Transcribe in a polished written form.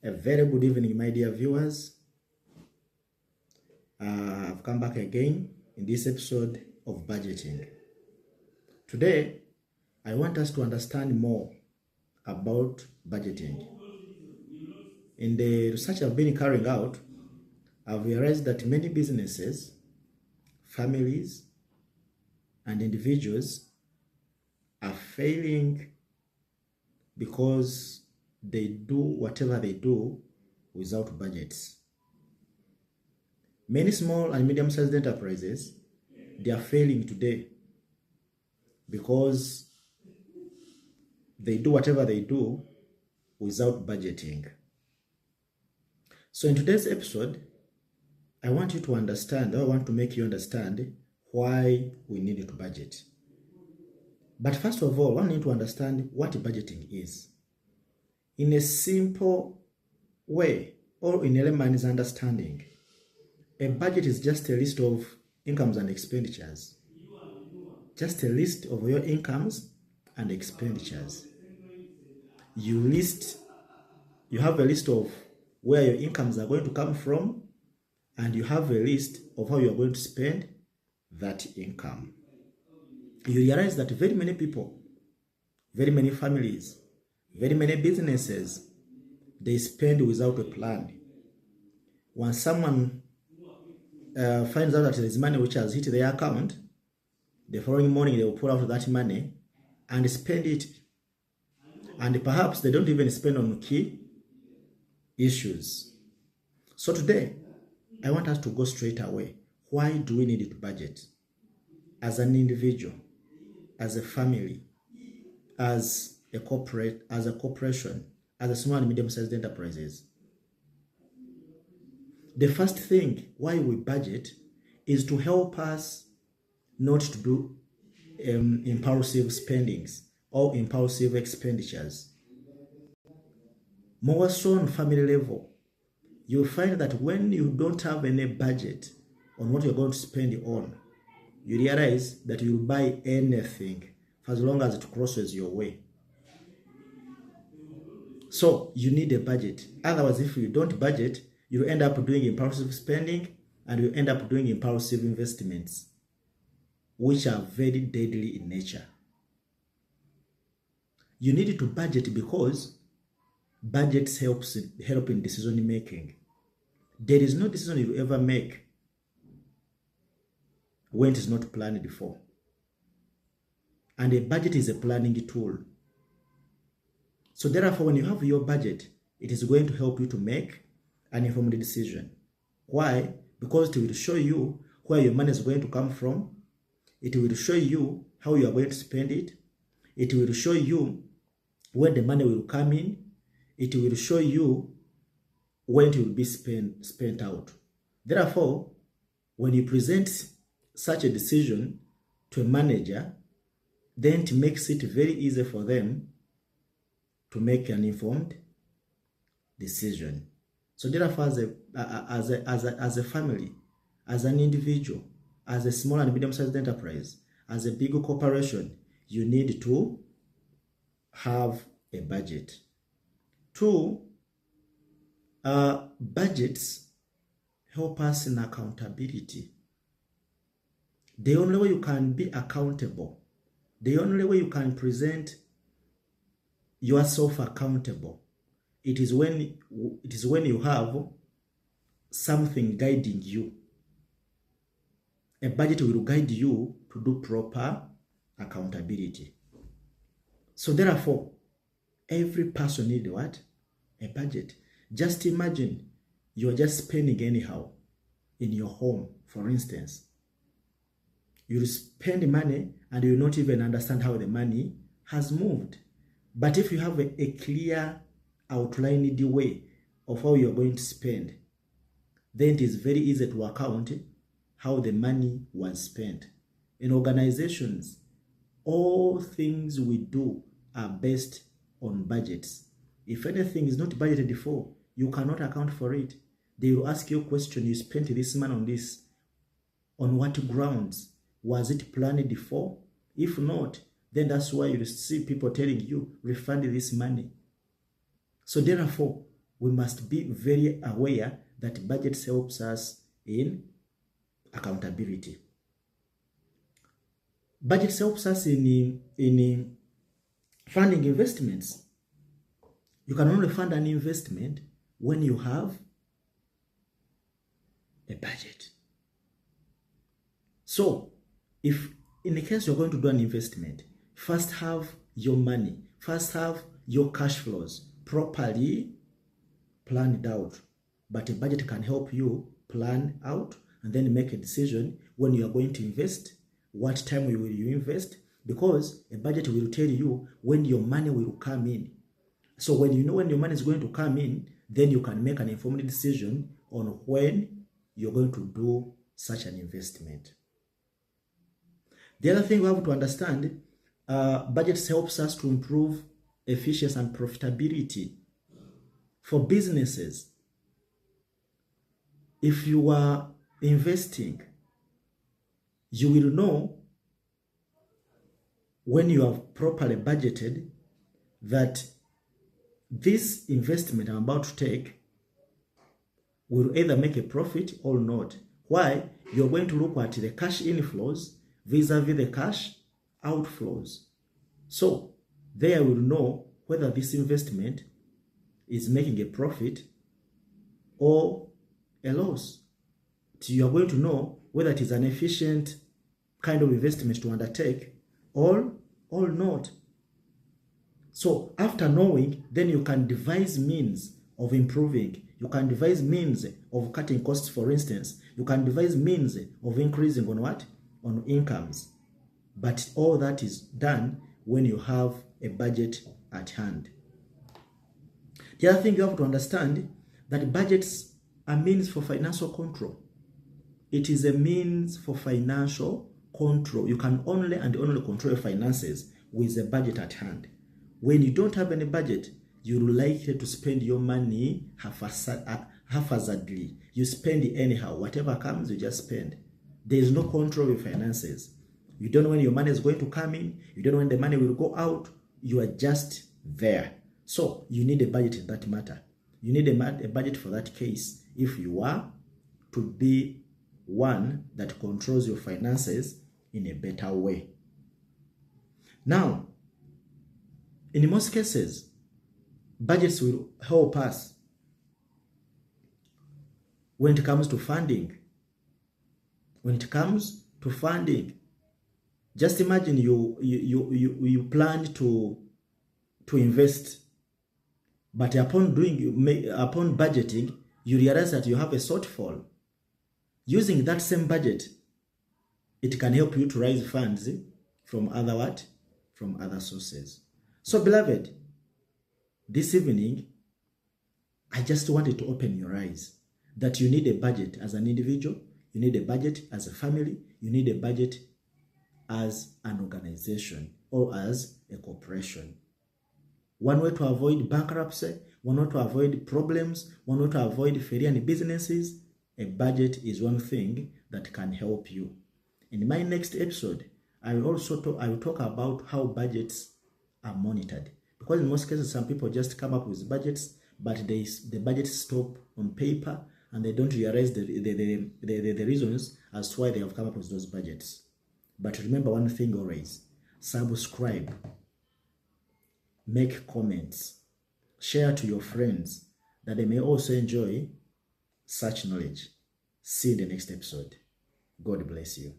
A very good evening, my dear viewers. I've come back again in this episode of budgeting. Today, I want us to understand more about budgeting. In the research I've been carrying out, I've realized that many businesses, families, and individuals are failing because they do whatever they do without budgets. Many small and medium-sized enterprises, they are failing today because they do whatever they do without budgeting. So in today's episode, I want you to understand, or I want to make you understand why we need to budget. But first of all, we need to understand what budgeting is. In a simple way, or in a layman's understanding, a budget is just a list of incomes and expenditures. Just a list of your incomes and expenditures. You have a list of where your incomes are going to come from, and you have a list of how you are going to spend that income. You realize that very many people, very many families, very many businesses, they spend without a plan. When someone finds out that there is money which has hit their account, the following morning they will pull out that money and spend it. And perhaps they don't even spend on key issues. So today, I want us to go straight away. Why do we need to budget? As an individual, as a family, as a corporation, as a small and medium-sized enterprises. The first thing why we budget is to help us not to do impulsive spendings or impulsive expenditures. More so on family level, you'll find that when you don't have any budget on what you're going to spend on, you realize that you'll buy anything for as long as it crosses your way. So you need a budget. Otherwise, if you don't budget, you'll end up doing impulsive spending and you end up doing impulsive investments, which are very deadly in nature. You need to budget because budgets help in decision making. There is no decision you ever make when it is not planned for. And a budget is a planning tool. So therefore, when you have your budget, it is going to help you to make an informed decision. Why? Because it will show you where your money is going to come from. It will show you how you are going to spend it. It will show you when the money will come in. It will show you when it will be spent out. Therefore, when you present such a decision to a manager, then it makes it very easy for them to make an informed decision. So therefore, as a family, as an individual, as a small and medium-sized enterprise, as a big corporation, you need to have a budget. 2, budgets help us in accountability. The only way you can be accountable, the only way you can present yourself accountable, it is when you have something guiding you. A budget will guide you to do proper accountability. So therefore, every person needs what? A budget. Just imagine you are just spending anyhow in your home, for instance. You will spend money and you will not even understand how the money has moved. But if you have a clear outlined way of how you are going to spend, then it is very easy to account how the money was spent. In organizations, all things we do are based on budgets. If anything is not budgeted for, you cannot account for it. They will ask you a question: you spent this money on this. On what grounds? Was it planned for? If not, then that's why you see people telling you, refund this money. So therefore, we must be very aware that budgets helps us in accountability. Budgets helps us in funding investments. You can only fund an investment when you have a budget. So, if in the case you're going to do an investment, first have your money, first have your cash flows properly planned out. But a budget can help you plan out and then make a decision when you are going to invest, what time will you invest, because a budget will tell you when your money will come in. So when you know when your money is going to come in, then you can make an informed decision on when you're going to do such an investment. The other thing we have to understand, budgets helps us to improve efficiency and profitability for businesses. If you are investing, you will know when you have properly budgeted that this investment I'm about to take will either make a profit or not. Why? You're going to look at the cash inflows vis-a-vis the cash outflows. So there will know whether this investment is making a profit or a loss. So you are going to know whether it is an efficient kind of investment to undertake or not. So after knowing, then you can devise means of improving. You can devise means of cutting costs, for instance. You can devise means of increasing on what? On incomes. But all that is done when you have a budget at hand. The other thing you have to understand, that budgets are means for financial control. It is a means for financial control. You can only and only control your finances with a budget at hand. When you don't have any budget, you're likely to spend your money haphazardly. You spend it anyhow. Whatever comes, you just spend. There is no control of your finances. You don't know when your money is going to come in. You don't know when the money will go out. You are just there. So you need a budget in that matter. You need a budget for that case if you are to be one that controls your finances in a better way. Now, in most cases, budgets will help us when it comes to funding. When it comes to funding, just imagine you plan to invest, but upon budgeting, you realize that you have a shortfall. Using that same budget, it can help you to raise funds from other sources. So, beloved, this evening, I just wanted to open your eyes that you need a budget as an individual, you need a budget as a family, you need a budget as an organization or as a corporation. One way to avoid bankruptcy, one way to avoid problems, one way to avoid failure in businesses, a budget is one thing that can help you. In my next episode, I will talk about how budgets are monitored. Because in most cases, some people just come up with budgets, but the budgets stop on paper and they don't realize the reasons as to why they have come up with those budgets. But remember one thing always: subscribe, make comments, share to your friends that they may also enjoy such knowledge. See you in the next episode. God bless you.